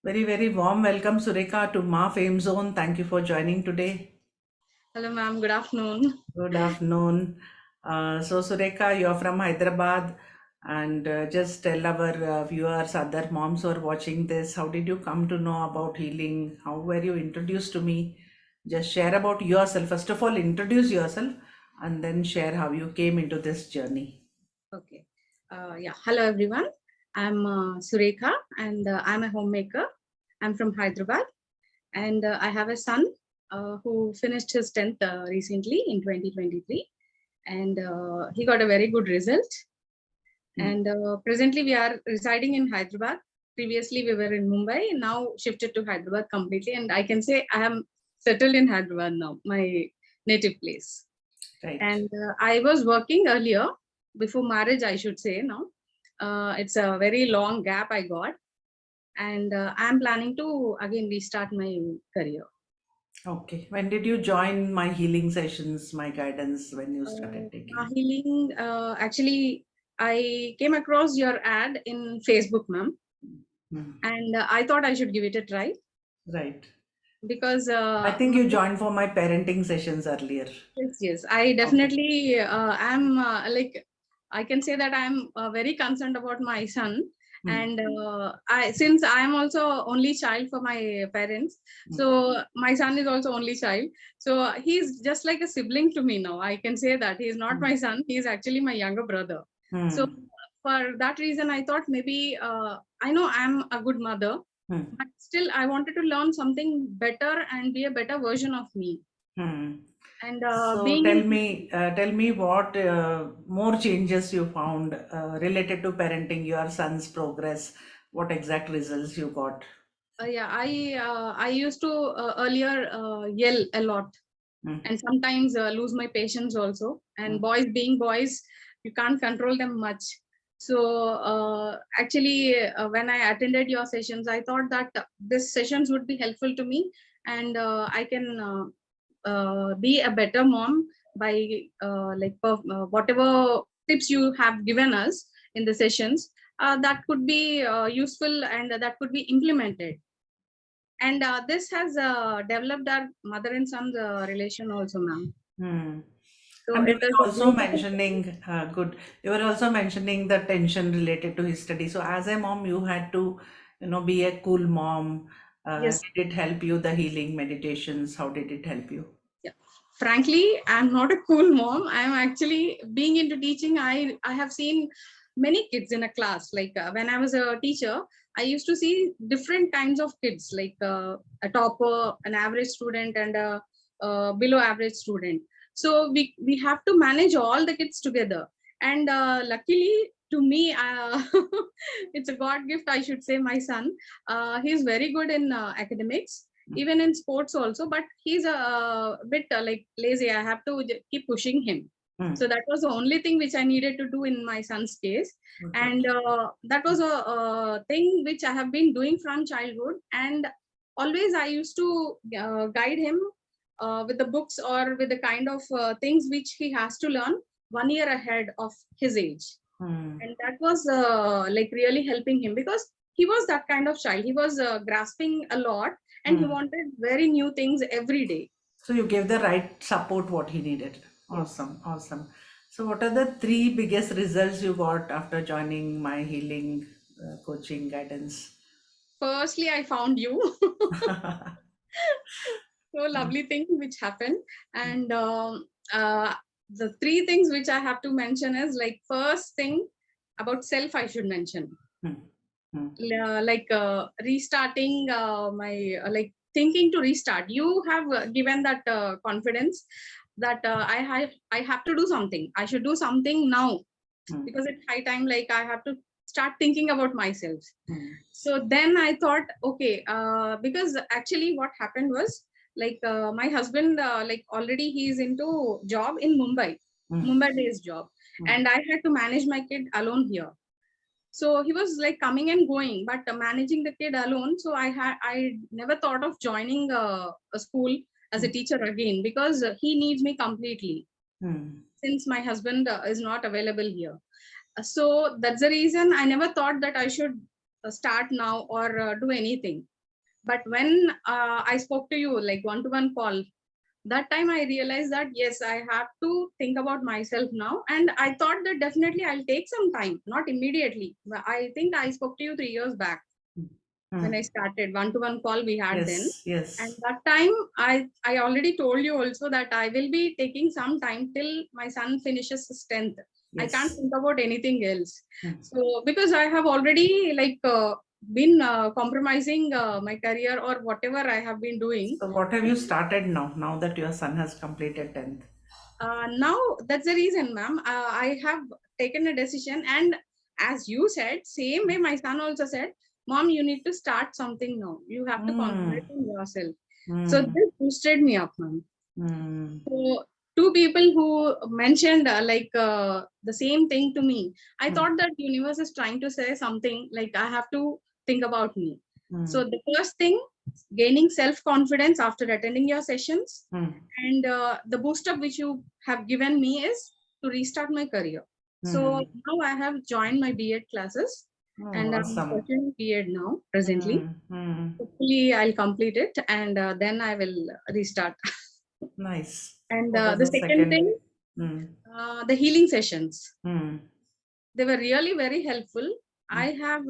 Very, very warm welcome, Surekha, to Ma Fame Zone. Thank you for joining today. Hello, ma'am. Good afternoon. Good afternoon. Surekha, you're from Hyderabad, and just tell our viewers, other moms who are watching this, how did you come to know about healing? How were you introduced to me? Just share about yourself. First of all, introduce yourself, and then share how you came into this journey. Okay. Yeah. Hello, everyone. I'm Surekha, and I'm a homemaker. I'm from Hyderabad, and I have a son who finished his 10th recently in 2023, and he got a very good result. Hmm. And presently, we are residing in Hyderabad. Previously, we were in Mumbai. Now shifted to Hyderabad completely, and I can say I am settled in Hyderabad now, my native place. Right. And I was working earlier before marriage, I should say. Now it's a very long gap I got, and I'm planning to again restart my career. Okay. When did you join my healing sessions, my guidance, when you started taking? Healing, actually, I came across your ad in Facebook, ma'am, Hmm. and I thought I should give it a try Right. because I think you joined for my parenting sessions earlier. yes, I Okay. definitely am like I can say that I'm very concerned about my son, Hmm. and I since I am also only child for my parents, Hmm. so my son is also only child. So he's just like a sibling to me now. I can say that he's not Hmm. my son; he's actually my younger brother. So Hmm. for that reason, I thought maybe I know I'm a good mother, Hmm. but still I wanted to learn something better and be a better version of me. Hmm. And So being in tell me what more changes you found related to parenting, your son's progress, what exact results you got. yeah, I used to earlier yell a lot, Hmm. and sometimes lose my patience also. And Hmm. boys being boys, you can't control them much. So actually, when I attended your sessions, I thought that this sessions would be helpful to me, and I can be a better mom by whatever tips you have given us in the sessions. That could be useful and that could be implemented, and this has developed our mother and son relation also, ma'am. Hmm. So And you it is were a also beautiful. mentioning, good, you were also mentioning the tension related to his study. So as a mom, you had to, be a cool mom. Yes. Did it help you, the healing meditations? How did it help you? Yeah. Frankly, I'm not a cool mom. I'm actually being into teaching. I have seen many kids in a class. Like when I was a teacher, I used to see different kinds of kids, like a topper, an average student, and a below average student. So we have to manage all the kids together. And luckily to me, it's a God gift, I should say. My son, he's very good in academics, even in sports also, but he's a bit like lazy. I have to keep pushing him. Hmm. So that was the only thing which I needed to do in my son's case, Good. and that was a thing which I have been doing from childhood. And always I used to guide him with the books or with the kind of things which he has to learn 1 year ahead of his age. Hmm. And that was like really helping him, because he was that kind of child. He was grasping a lot, and he Hmm. wanted very new things every day. So you gave the right support what he needed. Yes. Awesome, awesome. So what are the three biggest results you got after joining my healing coaching guidance? Firstly, I found you. So lovely thing which happened. And the three things which I have to mention is, like, first thing about self I should mention. Hmm. Hmm. Like restarting my like thinking to restart. You have given that confidence that I have to do something. I should do something now, Hmm. because it's high time. Like I have to start thinking about myself. Hmm. So then I thought, okay, because actually what happened was, like my husband, like already he's into job in Mumbai, Hmm. Mumbai based job, Hmm. and I had to manage my kid alone here. So he was like coming and going, but managing the kid alone. So I never thought of joining a school as a Hmm. teacher again, because he needs me completely, Hmm. since my husband is not available here. So that's the reason I never thought that I should start now or do anything. But when I spoke to you, like one-to-one call, that time I realized that yes, I have to think about myself now. And I thought that definitely I'll take some time, not immediately. But I think I spoke to you 3 years back when I Mm. started one-to-one call we had then. Yes, And yes, that time I already told you also that I will be taking some time till my son finishes his 10th. I can't yes. think about anything else. Mm. So because I have already like been compromising my career or whatever I have been doing. So what have you started now, now that your son has completed 10th? Now that's the reason, ma'am. I have taken a decision, and as you said, same way my son also said, "Mom, you need to start something now. You have to concentrate Mm. on yourself." So Mm. this boosted me up, ma'am. Mm. So two people who mentioned the same thing to me, I Mm. thought that universe is trying to say something like I have to think about me. So Mm. the first thing, gaining self confidence after attending your sessions, Mm. and the boost up which you have given me is to restart my career. So Mm. now I have joined my B.Ed classes, Oh, and I'm awesome. pursuing B.Ed now presently. Mm. Mm. Hopefully, I'll complete it, and then I will restart. Nice. And What was the the second second? thing, Mm. the healing sessions. Mm. They were really very helpful. Mm. I have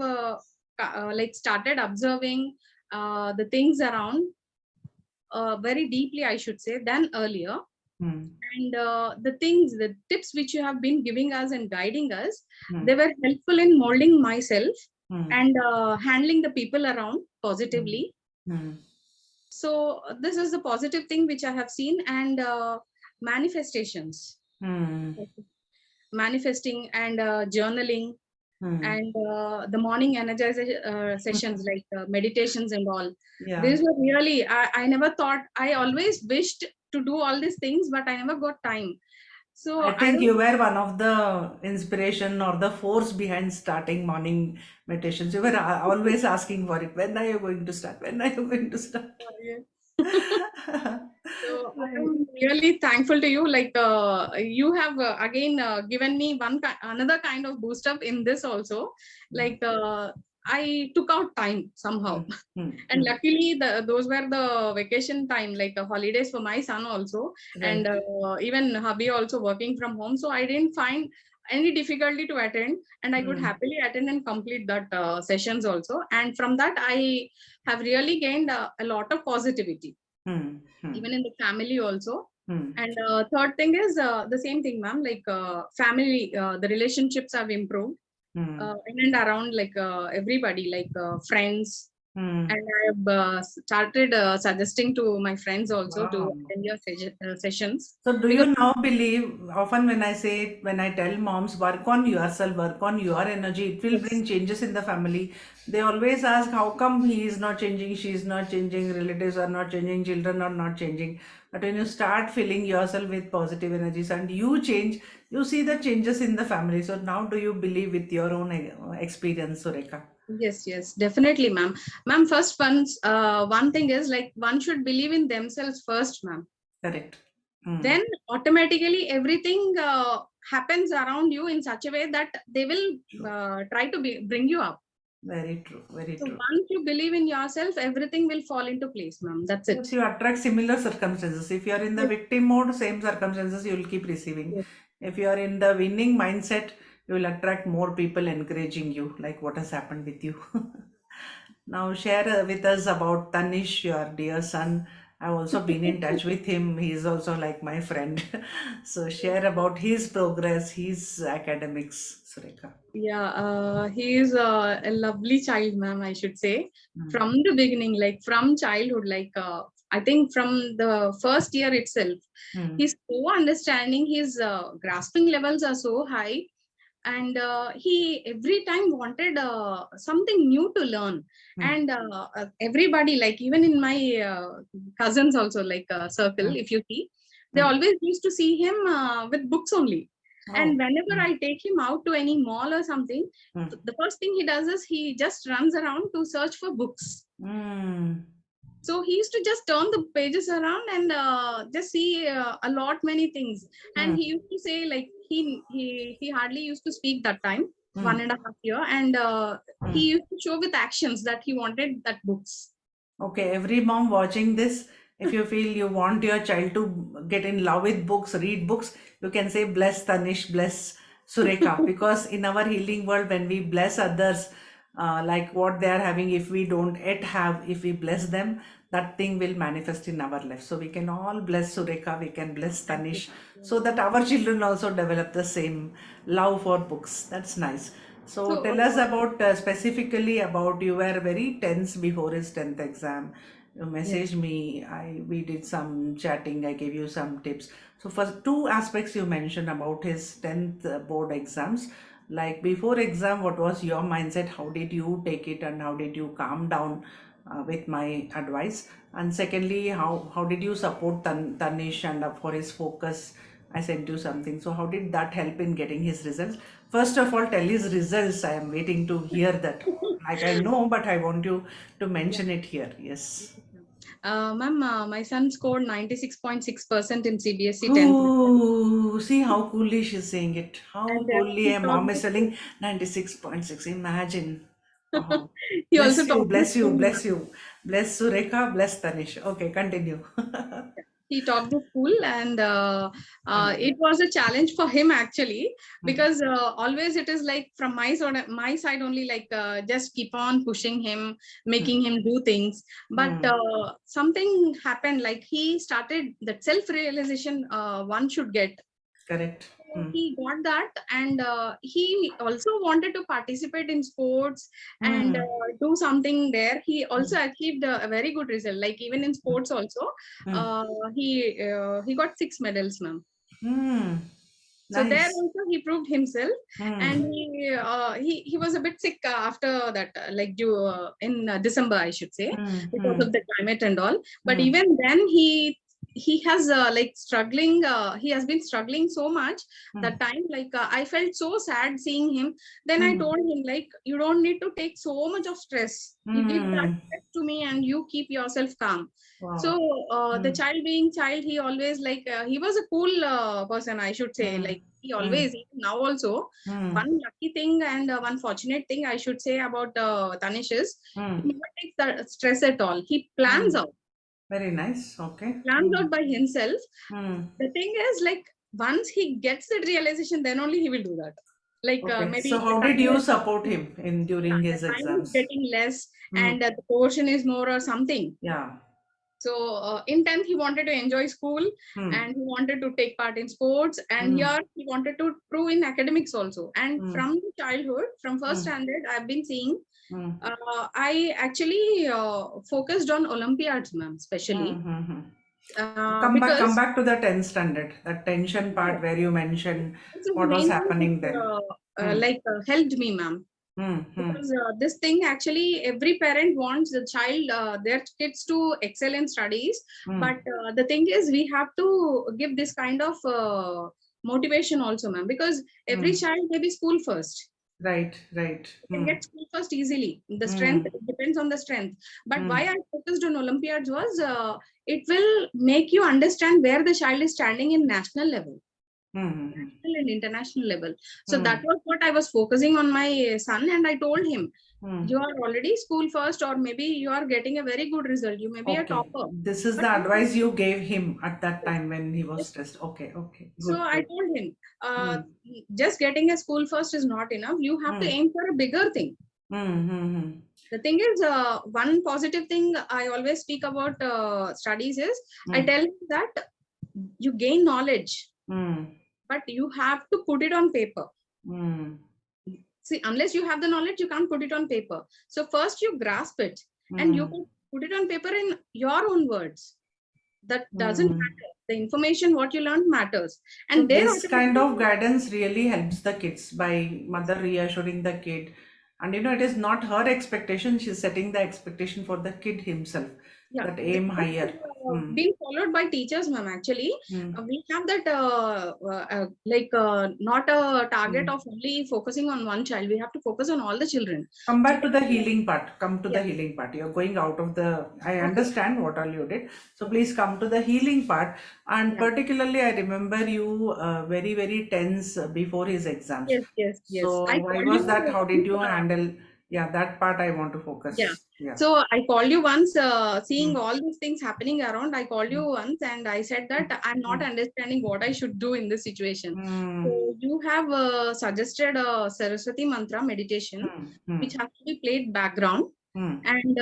like started observing the things around very deeply, I should say, than earlier. Mm. And the things, the tips which you have been giving us and guiding us, they Mm. were helpful in molding myself Mm. and handling the people around Mm. positively. Mm. So this is the positive thing which I have seen, and manifestations, Mm. manifesting and journaling, Mm. and the morning energization sessions like meditations and all. Yeah. These were really, I never thought, I always wished to do all these things, but I never got time. I So I think don't. you were one of the inspiration or the force behind starting morning meditations. You were always asking for it. When are you going to start? When are you going to start? So I Right. am really thankful to you. Like you have again given me another kind of boost up in this also. Like I took out time somehow, Mm, mm, and mm. luckily those were the vacation time, like holidays for my son also, and Right. even hubby also working from home. So I didn't find any difficulty to attend, and I could Mm, happily attend and complete that sessions also. And from that, I have really gained a lot of positivity mm, mm, even in the family also. mm. And third thing is the same thing, ma'am, like family, the relationships have improved Mm, in and around, like everybody, like friends. mm. And I have started suggesting to my friends also to Wow. attend your sessions, So do because you now believe, often when I say, when I tell moms, work on yourself, work on your energy, it will yes, bring changes in the family. They always ask, how come he is not changing, she is not changing, relatives are not changing, children are not changing. But when you start filling yourself with positive energies and you change, you see the changes in the family. So now do you believe with your own experience, Surekha? yes, yes, definitely, ma'am. Ma'am, first one thing is like one should believe in themselves first, ma'am. Correct. Mm. Then automatically everything happens around you in such a way that they will True. try to bring you up. Very true. Very So true. once you believe in yourself, everything will fall into place, ma'am. That's it. Yes, you attract similar circumstances. If you are in the Yes, victim mode, same circumstances you will keep receiving. yes. If you are in the winning mindset, you will attract more people encouraging you, like what has happened with you. Now, share with us about Tanish, your dear son. I've also been in touch with him. He's also like my friend. So, share about his progress, his academics, Surekha. Yeah, he is a lovely child, ma'am, I should say. Mm, From the beginning, like from childhood, like I think from the first year itself, mm, he's so understanding. His grasping levels are so high, and he every time wanted something new to learn. mm, And everybody, like even in my cousins also, like circle, mm, if you see, they mm. always used to see him with books only. And Oh. whenever Mm, I take him out to any mall or something, mm, the first thing he does is he just runs around to search for books. mm, So he used to just turn the pages around and just see a lot many things. And mm, he used to say like he hardly used to speak that time, mm, 1.5 year, and he mm. used to show with actions that he wanted that books. Okay, every mom watching this, if you feel you want your child to get in love with books, read books, you can say bless Tanish, bless Surekha. Because in our healing world, when we bless others, like what they are having, if we don't yet have, if we bless them, that thing will manifest in our life. So we can all bless Surekha, we can bless Thank you. Tanish, so that our children also develop the same love for books. That's nice. So So, tell us about specifically about, you were very tense before his 10th exam. You yes. messaged me, we did some chatting, I gave you some tips. So first two aspects you mentioned about his 10th board exams. Like before exam, what was your mindset? How did you take it and how did you calm down with my advice? And secondly, how did you support Tanish and for his focus? I sent you something. So how did that help in getting his results? First of all, tell his results. I am waiting to hear that. Like I know, but I want you to Yeah. mention it here. Yes. Yes, ma'am. Ma'am, my son scored 96.6% in CBSE 10th. Oh, see how coolly she's saying it. How And coolly he a topped mom is the school. telling 96.6. Imagine. Wow. He also Bless you, topped the bless you, school. bless you. Bless Surekha, bless Tanish. Okay, continue. He topped the school, and Hmm, it was a challenge for him actually, hmm, because always it is like from my side only, like just keep on pushing him, hmm, making him do things. But hmm. something happened, like he started that self realization one should get. Correct. So Hmm, he got that, and he also wanted to participate in sports and hmm, do something there. He hmm, also achieved a very good result. Like even in sports, also, hmm. uh, he got 6 medals, ma'am. Hmm. So there Nice. also he proved himself, Hmm, and he was a bit sick after that, like due in December, I should say, hmm, because hmm, of the climate and all. But hmm, even then, he has like struggling. He has been struggling so much hmm, that time. Like I felt so sad seeing him. Then I hmm, told him, like, you don't need to take so much of stress. You give that hmm. stress to me, and you keep yourself calm. So Wow. the Hmm, child being child, he always like he was a cool person, I should say. hmm, Like he hmm, always, even now also, hmm, one lucky thing and one fortunate thing I should say about Tanish is he hmm, never takes the stress at all. He hmm. Very nice. Okay. plans Hmm, out by himself. hmm. The thing is, like, once he gets that realization, then only he will do that. Like Okay. So maybe the how did time you is, support him in yeah, during the his time is exams? getting less, Hmm. and the portion is more or something. Yeah. So in 10th, he wanted to enjoy school, Hmm. and he wanted to take part in sports. And Hmm. here he wanted to prove in academics also. And Hmm. from the childhood, from first Hmm. standard, I've been seeing, Hmm. I actually focused on Olympiads, ma'am, Hmm. especially Hmm. Hmm. Come because back to the 10th standard, that tension part where you mentioned this is the what was main thing happening which then. Hmm. helped me, ma'am. Hmm. Hmm. Because this thing actually, every parent wants the child, their kids to excel in studies. Hmm. But the thing is, we have to give this kind of motivation also, ma'am, because every Hmm. child may be school first. Right. Right. You can Hmm. get school first easily. The strength, Hmm. it depends on the strength. But why Hmm. I focused on Olympiads was it will make you understand where the child is standing in national level, Hmm. Hmm. national and international level. So that Hmm. was what I was focusing on my son, and I told him, Hmm. you are already school first, or maybe you are getting a very good result. You may be a Okay. topper, This is but the you advice you gave him at that time when he was just. stressed. Okay. Okay. So Good. I Good. told him, Hmm. just getting a school first is not enough. You have to Hmm. aim for a bigger thing. Hmm. Hmm. Hmm. The thing is, one positive thing I always speak about studies is, I Hmm. tell him that you gain knowledge, Hmm. but you have to put it on paper. Hmm. See, unless you have the knowledge, you can't put it on paper. So first you grasp it, and you Hmm. can put it on paper in your own words. That doesn't Hmm. matter. The information what you learned matters, So and there this kind of automatically. guidance really helps the kids by mother reassuring the kid. And it is not her expectation, she's setting the expectation for the kid himself. Yeah, That this aim is higher. Hmm. being followed by teachers, ma'am. Actually, Hmm. we have that like not a target Hmm. of only focusing on one child. We have to focus on all the children. Come So back to the healing part. Come to the yes, healing part. You're going out of the. I okay, understand what all you did. So okay, please come to the healing part. And yeah, particularly, I remember you very tense before his exams. yes, yes, yes. So I why called was you that? How did once, you handle? Yeah, that part I want to Yeah. focus. Yeah. So I called you once, seeing Mm, all these things happening around. I called you mm, once and I said that I'm not mm, understanding what I should do in this situation. mm, So you have suggested a Saraswati mantra meditation, mm, mm, which has to be played background, mm, and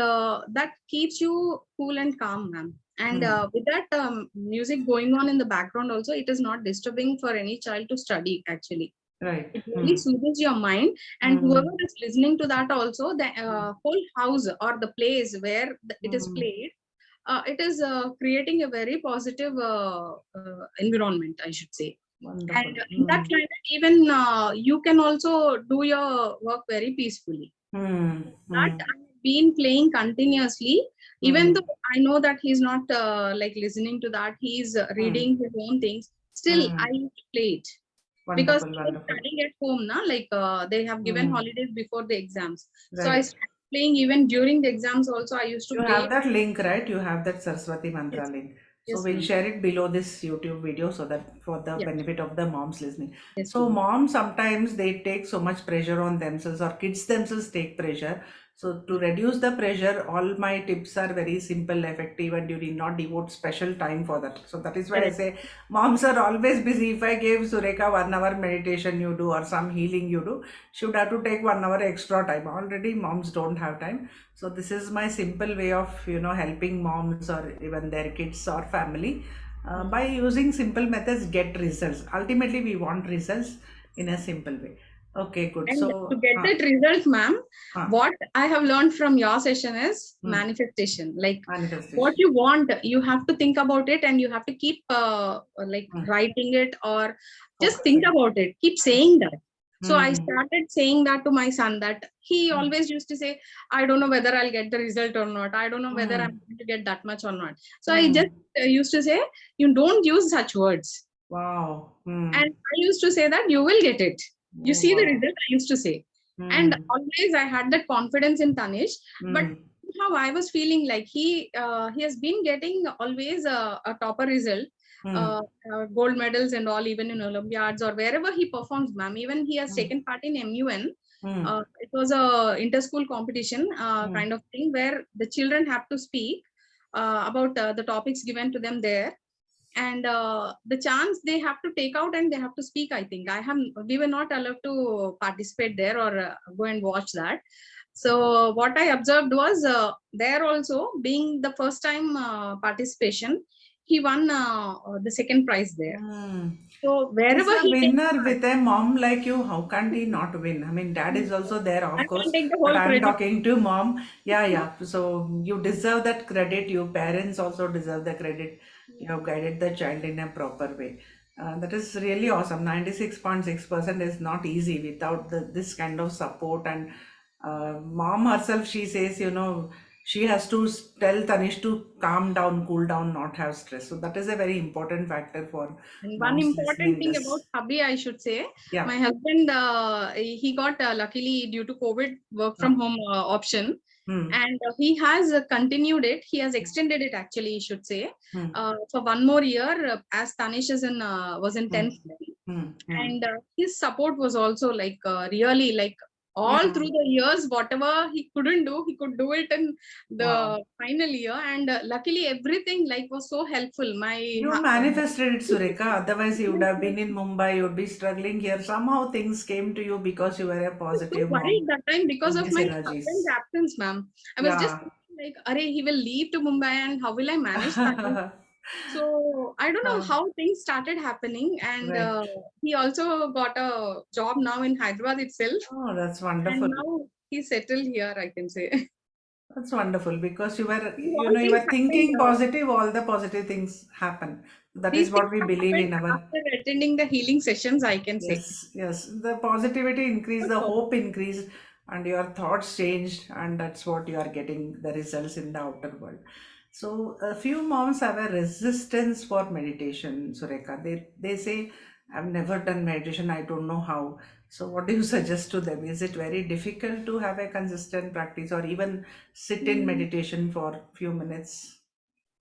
that keeps you cool and calm, ma'am. And mm. with that music going on in the background, also, it is not disturbing for any child to study actually. Right. It really Mm, soothes your mind, and whoever mm, is listening to that also, the mm, whole house or the place where it is mm. played, it is creating a very positive environment, I should say. And Wonderful. in that Mm, climate, even you can also do your work very peacefully. mm, That mm, I've been playing continuously, even mm, though I know that he's not like listening to that, he's mm, reading his own things. Still, I mm. used to play it because Wonderful, he was wonderful. studying at home now. Like they have given Mm, holidays before the exams, so I right. started playing even during the exams. Also, I used to You play. have that link, right? You have that Saraswati Yes, mantra link. So yes, we'll ma'am. share it below this YouTube video so that for the Yeah, benefit of the moms listening. yes, So ma'am. moms sometimes they take so much pressure on themselves or kids themselves take pressure. So to reduce the pressure, all my tips are very simple, effective, and you need not devote special time for that. So that is why I Correct. say moms are always busy. If I gave Surekha 1 hour meditation you do or some healing you do, she would have to take 1 hour extra time. Already moms don't have time. So this is my simple way of helping moms or even their kids or family Mm. by using simple methods get results. Ultimately, we want results in a simple way. Okay, good. And to So, get that result, ma'am, uh, what I have learned from your session is hmm, manifestation. Like what manifestation. you want, you have to think about it and you have to keep like Hmm, writing it or just think focusing. about it. Keep Hmm, saying that. So I hmm, started saying that to my son that he hmm, always used to say, I don't know whether I'll get the result or not. I don't know whether I'm hmm, going to get that much or not. So I just hmm. used to say, you don't use such words. Wow. And Hmm. I used to say that you will get it. You Oh, see the wow. result, I used to say. And Hmm. always I had that confidence in Tanish. But Hmm. how I was feeling like he has been getting always a topper result, Hmm. uh, gold medals and all, even in Olympiads or wherever he performs, ma'am. Even he has Hmm. taken part in MUN. Hmm. It was a inter-school competition Hmm. kind of thing where the children have to speak about the topics given to them there, and the chance they have to take out and they have to speak. I think we were not allowed to participate there or go and watch that. So what I observed was there also, being the first time participation, he won the second prize there. Hmm. So He's wherever a he takes winner part, with a mom like you. How can't he not win? I mean, dad is also there, I of can't course, take the but whole I'm credit. talking to mom. Yeah, yeah. So you deserve that credit. Your parents also deserve the credit. You have guided the child in a proper way. That is really awesome. 96.6% is not easy without this kind of support. And mom herself, she says, she has to tell Tanish to calm down, cool down, not have stress. So that is a very important factor for And one moms important listening thing about this. hubby, I should say, Yeah. my husband, he got luckily due to COVID work from Uh, home option, hmm, and he has continued it. He has extended it actually, you should say, hmm, for one more year as Tanish is in was in hmm, 10th grade. hmm, hmm, And his support was also like really like all through hmm. the years, whatever he couldn't do, he could do it in Wow. the final year. And luckily everything like was so helpful. My You manifested it, Sureka. Otherwise, you would have been in Mumbai, you would be struggling here. Somehow things came to you because you were a was so positive worried mom that time because with of these my husband's energies. absence, ma'am. I was just Yeah. thinking like, Arey, he will leave to Mumbai and how will I manage that? So I don't know Uh, how things started happening, and right. he also got a job now in Hyderabad itself, Oh, that's and wonderful. now he's settled here, I can say. That's wonderful because All you things were happened. thinking positive, all the positive things happen. That These is things what we have believe happened in our. after attending the healing sessions, I can say. Yes, yes. The positivity increased, Good the positive. hope increased, and your thoughts changed, and that's what you are getting the results in the outer world. So a few moms have a resistance for meditation, Surekha. They say, I've never done meditation, I don't know how. So what do you suggest to them? Is it very difficult to have a consistent practice or even sit in Mm. meditation for few minutes?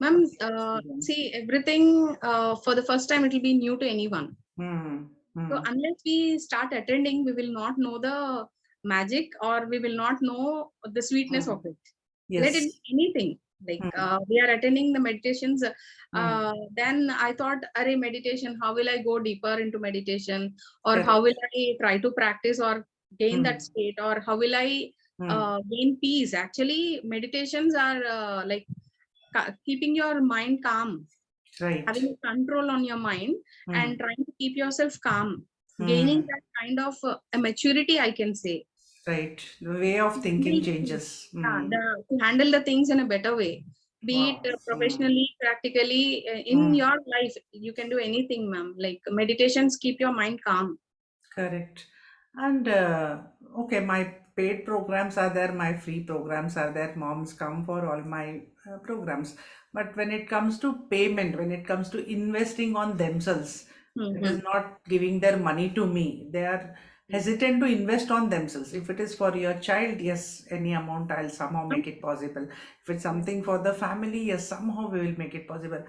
Ma'am, What's your experience? see, everything for the first time it will be new to anyone. Hmm. So Hmm. unless we start attending, we will not know the magic, or we will not know the sweetness Mm. of it. Let it Yes. be anything. Like Mm. we are attending the meditations. Mm. Then I thought, array meditation, how will I go deeper into meditation? Or how will Correct. I try to practice or gain that Mm. state? Or how will I Mm. gain peace? Actually, meditations are like keeping your mind calm, Right. having control on your mind, and Mm. trying to keep yourself calm, gaining Mm. that kind of a maturity, I can say. Right. The way of thinking Handle things, changes. yeah, Mm. to handle the things in a better way, be Wow. it Mm. professionally, practically, in Mm. your life. You can do anything, ma'am. Like meditations keep your mind calm. Correct. And okay, my paid programs are there, my free programs are there. Moms come for all my programs. But when it comes to payment, when it comes to investing on themselves, it is Mm-hmm. not giving their money to me. They are hesitant to invest on themselves. If it is for your child, yes, any amount I'll somehow make it possible. If it's something for the family, yes, somehow we will make it possible.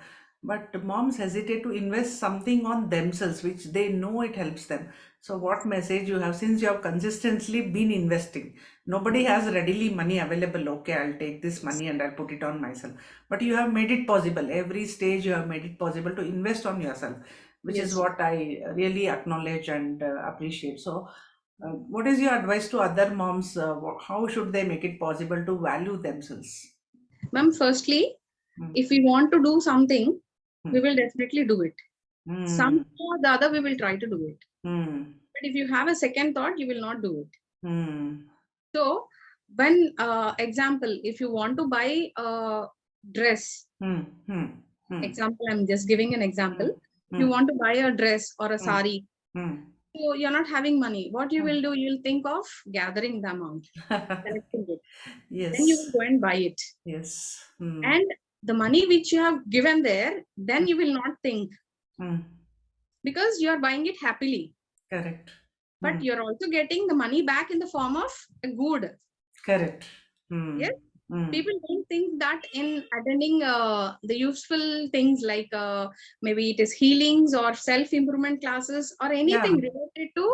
But moms hesitate to invest something on themselves, which they know it helps them. So what message you have, since you have consistently been investing? Nobody has readily money available. Okay, I'll take this money and I'll put it on myself. But you have made it possible. Every stage you have made it possible to invest on yourself, which is Yes, what I really acknowledge and appreciate. So, what is your advice to other moms? How should they make it possible to value themselves? ma'am. Firstly, Hmm. if we want to do something, we Hmm. will definitely do it. Hmm. Somehow or the other, we will try to do it. Hmm. But if you have a second thought, you will not do it. Hmm. So, when example, if you want to buy a dress, Hmm. Hmm. Hmm. example, I'm just giving an example. Hmm. If you Hmm. want to buy a dress or a Hmm. sari, Hmm. so you're not having money. What you Hmm. will do, you'll think of gathering the amount, collecting it. Then you Yes. will go and buy it. Yes. Hmm. And the money which you have given there, then Hmm. you will not think, Hmm. because you are buying it happily. Correct. But Hmm. you're also getting the money back in the form of a good. Correct. Hmm. Yes, Hmm. people don't think that in attending the useful things like maybe it is healings or self improvement classes or Yeah. anything related to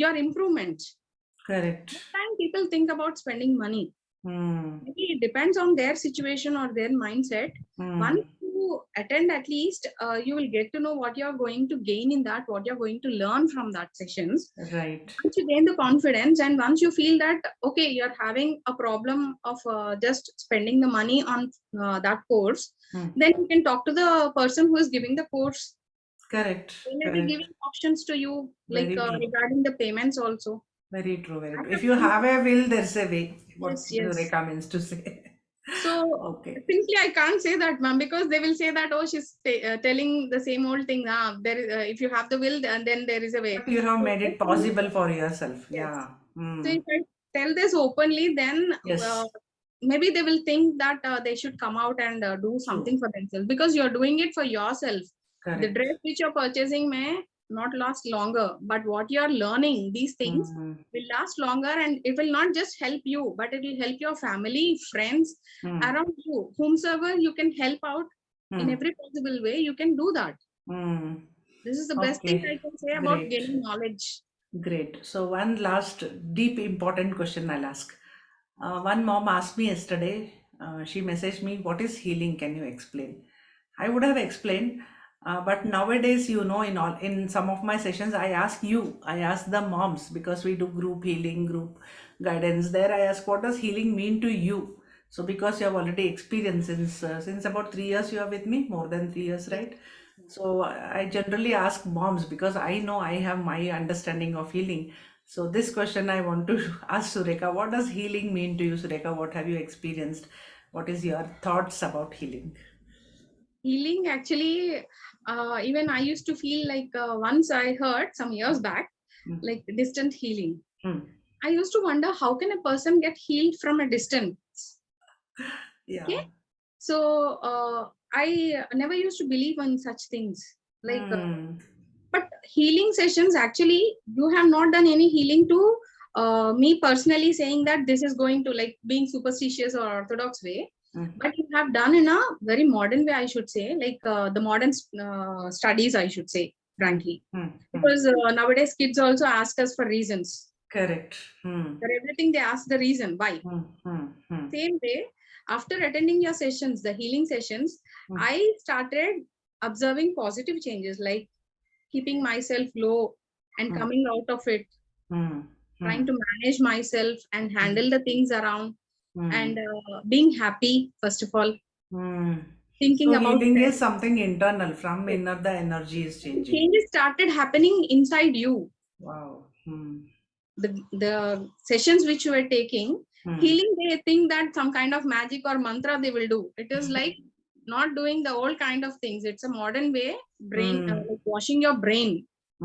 your improvement. Correct. This time people think about spending money. Hmm. Maybe it depends on their situation or their mindset. Once Hmm. you attend, at least you will get to know what you're going to gain in that, what you're going to learn from that sessions. Right. Once you gain the confidence and once you feel that okay, you're having a problem of just spending the money on that course, Hmm. then you can talk to the person who is giving the course. Correct. They may be Correct. giving options to you, like Very true. regarding the payments also. Very true. Very I true. have If you seen. have a will, there's a way. What Yes, yes. Rekha means to say. So Okay. simply I can't say that, ma'am, because they will say that, oh, she's telling the same old thing. Ah, there is, if you have the will, then there is a way. But you have So, made it possible for yourself. yes. Yeah. So Hmm. if I tell this openly, then Yes. maybe they will think that they should come out and do True. something for themselves, because you're doing it for yourself. The Correct. dress which you're purchasing may not last longer, but what you're learning, these things Hmm. will last longer, and it will not just help you, but it will help your family, friends Hmm. around you, whomsoever you can help out in Hmm. every possible way. You can do that. Hmm. This is the best thing Okay. I can say about Great. gaining knowledge. Great. So one last deep important question I'll ask. One mom asked me yesterday, she messaged me, what is healing? Can you explain? I would have explained, but nowadays, in some of my sessions, I ask the moms because we do group healing, group guidance. There, I ask, what does healing mean to you? So, because you have already experienced since about 3 years, you are with me, more than 3 years, Yes. right? So, I generally ask moms because I know I have my understanding of healing. So, this question I want to ask Surekha, what does healing mean to you, Surekha? What have you experienced? What is your thoughts about healing? Healing actually, even I used to feel like once I heard some years back, Mm, like distant healing. mm, I used to wonder how can a person get healed from a distance. Okay, yeah. so I never used to believe in such things. Like, Mm, but healing sessions actually, you have not done any healing to me personally saying that this is going to like being superstitious or orthodox way, mm, but you have done in a very modern way, I should say, like the modern studies, I should say, mm, frankly, mm, mm. because nowadays kids also ask us for reasons. Correct. Hmm. For everything, they ask the reason why. Hmm. Hmm. Hmm. Same way, after attending your sessions, the healing sessions, Hmm. I started observing positive changes like keeping myself low and Hmm. coming out of it, Hmm. trying Hmm. to manage myself and Hmm. handle the things around, and Hmm. being happy, first of all, Hmm. thinking So about healing is friends. something internal. From Yes. inner, the energy is And changing. changes started happening inside you. Wow. Hmm. The sessions which you are taking, Hmm. healing, they think that some kind of magic or mantra they will do. It is like not doing the old kind of things. It's a modern way, brain, Hmm. like washing your brain,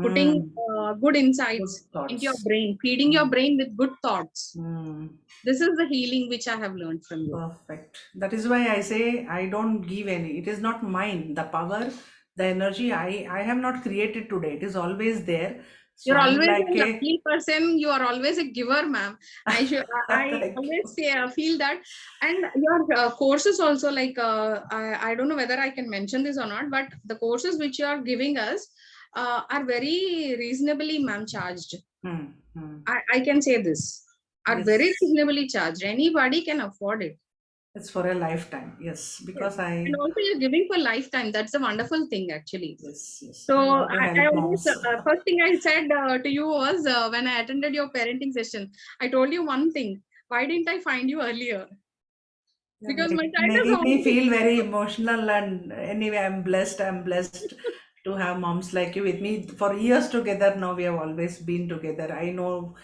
putting Hmm. good insights Good into your thoughts. brain, feeding your Hmm. brain with good thoughts. Hmm. This is the healing which I have learned from you. Perfect. That is why I say I don't give any. It is not mine. The power, the energy I have not created today. It is always there. So You're I'm always like a a lucky person. You are always a giver, ma'am. I thank always you. say, feel that. And your courses also, like, I don't know whether I can mention this or not, but the courses which you are giving us are very reasonably, ma'am, charged. Hmm. Hmm. I can say this, are very Yes. reasonably charged. Anybody can afford it. It's for a lifetime. Yes. Yes. Because And I also you're giving for lifetime. That's a wonderful thing, actually. yes, yes. So I want to I help always, moms. first thing I said to you was when I attended your parenting session, I told you one thing. Why didn't I find you earlier? You're Because my child is making me already. feel very emotional, and anyway, I'm blessed. I'm blessed to have moms like you with me for years together. Now we have always been together. I know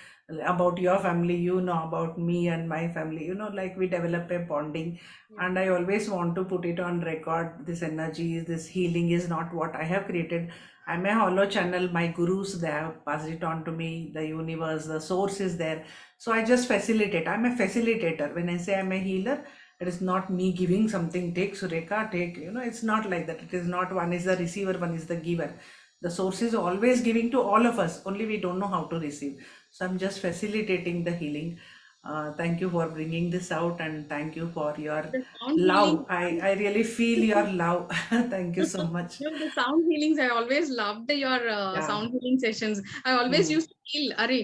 about your family, you know about me and my family. Like we develop a bonding, Yeah. and I always want to put it on record. This energy, this healing is not what I have created. I'm a hollow channel. My gurus, they have passed it on to me. The universe, the source is there. So I just facilitate. I'm a facilitator. When I say I'm a healer, it is not me giving something, take Surekha, take, it's not like that. It is not one is the receiver, one is the giver. The source is always giving to all of us, only we don't know how to receive. So I'm just facilitating the healing. Thank you for bringing this out, and thank you for your The sound love. healing. I really feel your love. Thank you so much. No, the sound healings, I always loved your Yeah. sound healing sessions. I always Hmm. used to feel, अरे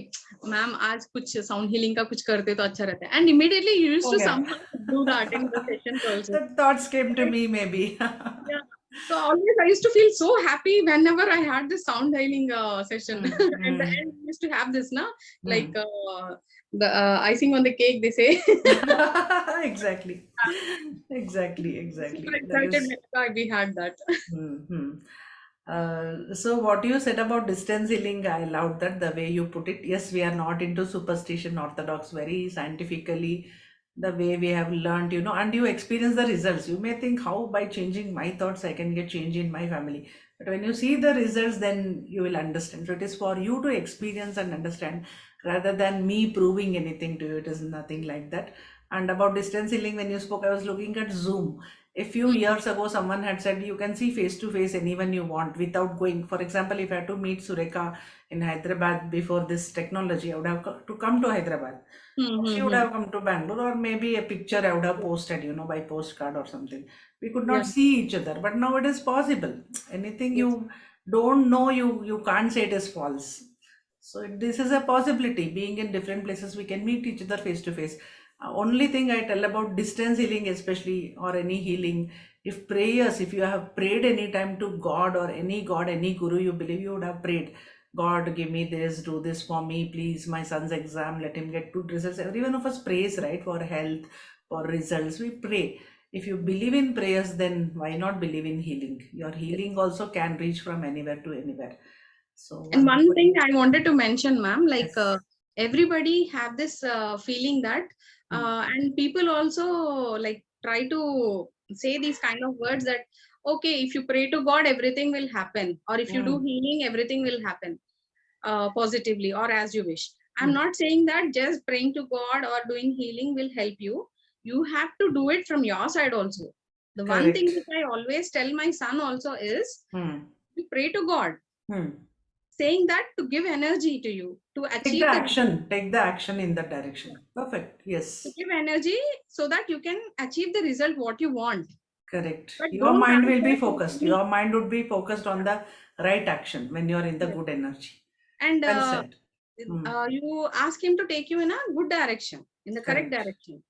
ma'am आज कुछ sound healing का कुछ करते तो अच्छा रहता है. And immediately you used to Okay. somehow do that in the sessions also. The thoughts came to Like, me, maybe. yeah. So always I used to feel so happy whenever I had this sound healing session. Hmm. At the Hmm. end, we used to have this, na, like Hmm. the icing on the cake, they say. Exactly. Exactly. Super Exactly. That excited is. whenever we had that. Hmm. So what you said about distance healing, I loved that the way you put it. Yes, we are not into superstition orthodox very scientifically, the way we have learned, and you experience the results. You may think how by changing my thoughts I can get change in my family. But when you see the results, then you will understand. So it is for you to experience and understand rather than me proving anything to you. It is nothing like that. And about distance healing, when you spoke, I was looking at Zoom. A few years ago, someone had said you can see face to face anyone you want without going. For example, if I had to meet Surekha in Hyderabad before this technology, I would have to come to Hyderabad. Or she would Mm-hmm. have come to Bangalore, or maybe a picture I would have posted, by postcard or something. We could Yeah. not see each other, but now it is possible. Anything Yes. you don't know, you can't say it is false. So this is a possibility. Being in different places, we can meet each other face to face. Only thing I tell about distance healing, especially or any healing, if prayers, if you have prayed any time to God, any guru you believe, you would have prayed. God, give me this, do this for me, please. My son's exam, let him get good results. Every one of us prays, right, for health, for results. We pray. If you believe in prayers, then why not believe in healing? Your healing also can reach from anywhere to anywhere. So And one wonderful. thing I wanted to mention, ma'am, like Yes. everybody have this feeling that, Hmm. and people also like try to say these kind of words that, okay, if you pray to God, everything will happen, or if you do Hmm. healing, everything will happen positively or as you wish. I'm Hmm. not saying that just praying to God or doing healing will help you. You have to do it from your side also. The one thing Correct. which I always tell my son also is, Hmm. you pray to God, Hmm. saying that to give energy to you to Take the achieve the result, action. Take the action in that direction. Perfect. to Yes. give energy so that you can achieve the result what you want, Correct. but Your don't mind will be manifest focused. literally. Your mind would be focused on the right action when you're in the Yes. good energy. And Well said. Hmm. You ask him to take you in a good direction, in the correct Correct. direction.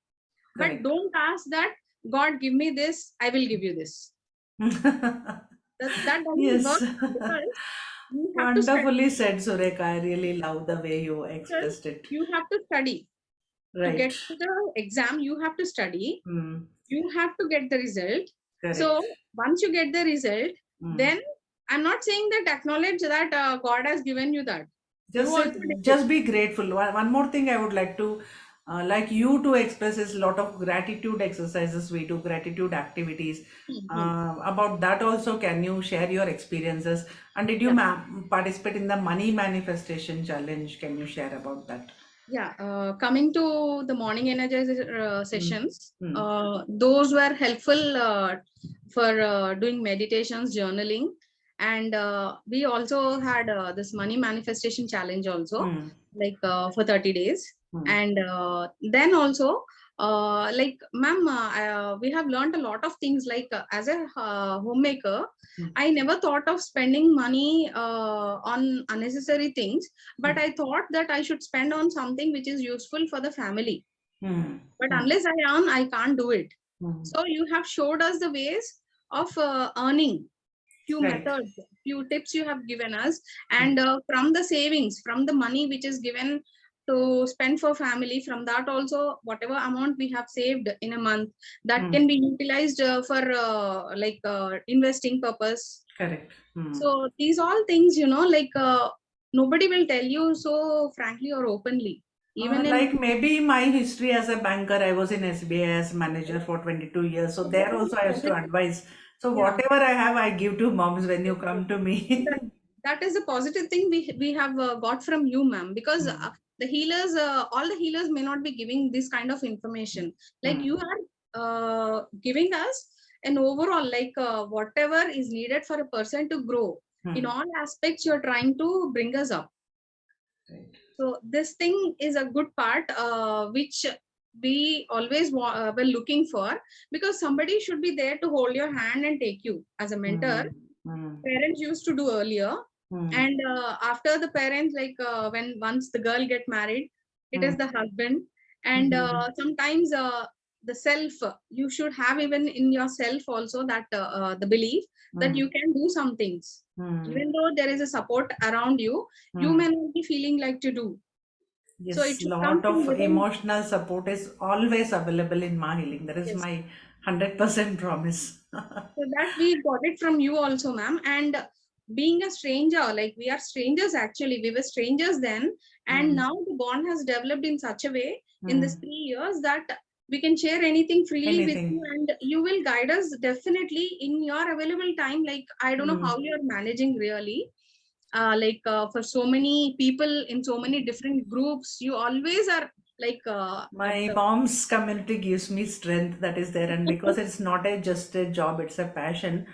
But Correct. don't ask that, God, give me this, I will give you this. That doesn't Yes. work because you have to study. Wonderfully said, Surekha. I really love the way you Because expressed it. you have to study. To get Right. to the exam, you have to study. Hmm. You have to get the result. Correct. So once you get the result, Hmm. then I'm not saying that acknowledge that God has given you that. You Just also say, did it. just be grateful. One more thing I would like to, like you to express is a lot of gratitude exercises we do, gratitude activities. Mhm. About that also, can you share your experiences? And did you Yeah. participate in the money manifestation challenge? Can you share about that? Yeah, coming to the morning energizer Hmm. sessions, Hmm. those were helpful for doing meditations, journaling, and we also had this money manifestation challenge also, Hmm. like for 30 days. Hmm. And then also, like, ma'am, we have learned a lot of things. Like as a homemaker, Hmm. I never thought of spending money on unnecessary things, but Hmm. I thought that I should spend on something which is useful for the family. Hmm. But Hmm. unless I earn, I can't do it. Hmm. So you have showed us the ways of earning, few Right. methods, few tips you have given us. Hmm. And from the savings, from the money which is given to spend for family, from that also, whatever amount we have saved in a month, that Hmm. can be utilized for investing purpose. Correct. Hmm. So these all things, like nobody will tell you so frankly or openly. Even in Like maybe my history as a banker, I was in SBI as manager for 22 years. So so that there is also I used to positive. advise. So Yeah, whatever I have, I give to moms when you come to that, me. that is a positive thing we have got from you, ma'am. Because Hmm. the healers, all the healers may not be giving this kind of information. Like Hmm. you are giving us an overall, like whatever is needed for a person to grow. In Hmm. all aspects, you're trying to bring us up. Right. So this thing is a good part, which we always were looking for, because somebody should be there to hold your hand and take you as a mentor. Hmm. Hmm. Parents used to do earlier, Hmm. and after the parents, like when once the girl get married, it is Hmm. the husband. And Hmm. sometimes the self, you should have even in yourself also that the belief that Hmm. you can do some things. Hmm. Even though there is a support around you, you Hmm. may not be feeling like to do. So it Yes, should come lot from of within. emotional support is always available in my healing. That is Yes. my 100% promise. So that we got it from you also, ma'am. And being a stranger, like we are strangers actually, we were strangers then, and Hmm. now the bond has developed in such a way in these Hmm. 3 years that we can share anything freely with you, Anything. and you will guide us definitely in your available time. Like I don't know Hmm. how you are managing really. Like for so many people in so many different groups, you always are like at My the. mom's community gives me strength that is there, and because it's not a just a job, it's a passion.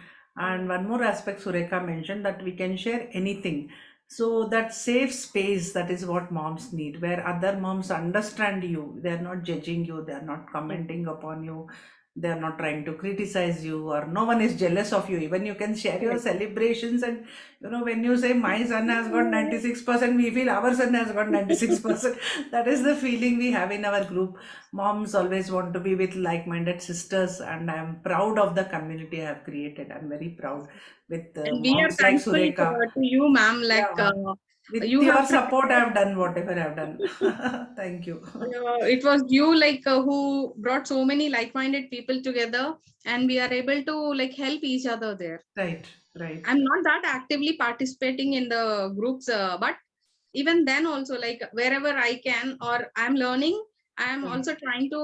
And one more aspect Surekha mentioned that we can share anything. So that safe space, that is what moms need, where other moms understand you. They are not judging you, they are not Yes. commenting upon you, they are not trying to criticize you, or no one is jealous of you. Even you can share your Correct. celebrations, and when you say my son has got 96%, we feel our son has got 96%. That is the feeling we have in our group. Moms always want to be with like-minded sisters, and I am proud of the community I have created. I'm very proud with And we are moms like thankful Surekha. to you, ma'am. Like Yeah, with you have your support, I created. have done whatever I've done. Thank you. It was you, like who brought so many like-minded people together, and we are able to like help each other there. Right, right. I'm not that actively participating in the groups, but even then also, like wherever I can or I'm learning, I'm Hmm. also trying to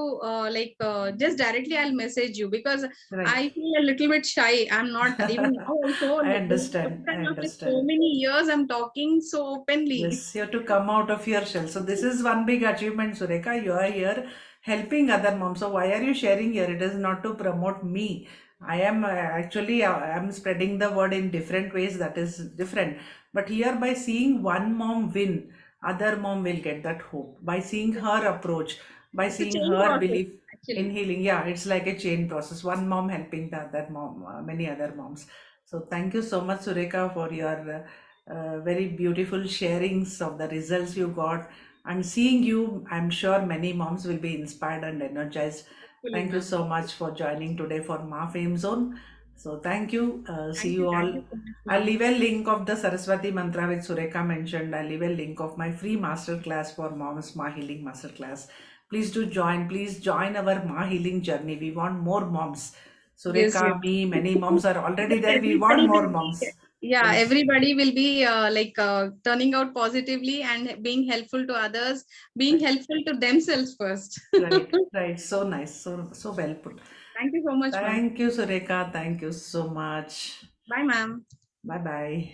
just directly I'll message you, because Right. I feel a little bit shy. I'm not even now also, I like this is the first understand. I time after so understand. many years I'm talking so openly. Yes, you have to come out of your shell. So this is one big achievement, Surekha. You are here helping other moms. So why are you sharing here? It is not to promote me. I am actually I am spreading the word in different ways. That is different. But here, by seeing one mom win, other mom will get that hope. By seeing her approach, by It's a seeing chain her process belief in actually. healing. Yeah, it's like a chain process. One mom helping the other mom, many other moms. So thank you so much, Surekha, for your very beautiful sharings of the results you got. And seeing you, I'm sure many moms will be inspired and energized. Hopefully, Thank you ma'am. so much for joining today for Ma Fame Zone. So thank you. See you Thank all. you so much, I'll ma'am. leave a link of the Saraswati mantra which Surekha mentioned. I'll leave a link of my free masterclass for moms, Ma Healing Masterclass. Please do join. Please join our Ma Healing journey. We want more moms. Yes, yes. Surekha, me, many moms are already there. We want Everybody more will be, moms. yeah, Yes. everybody will be turning out positively and being helpful to others, being Right. helpful to themselves first. Right, right. So nice. So well put. Thank you so much, ma'am. Thank you, Surekha. Thank you so much. Bye, ma'am. Bye bye.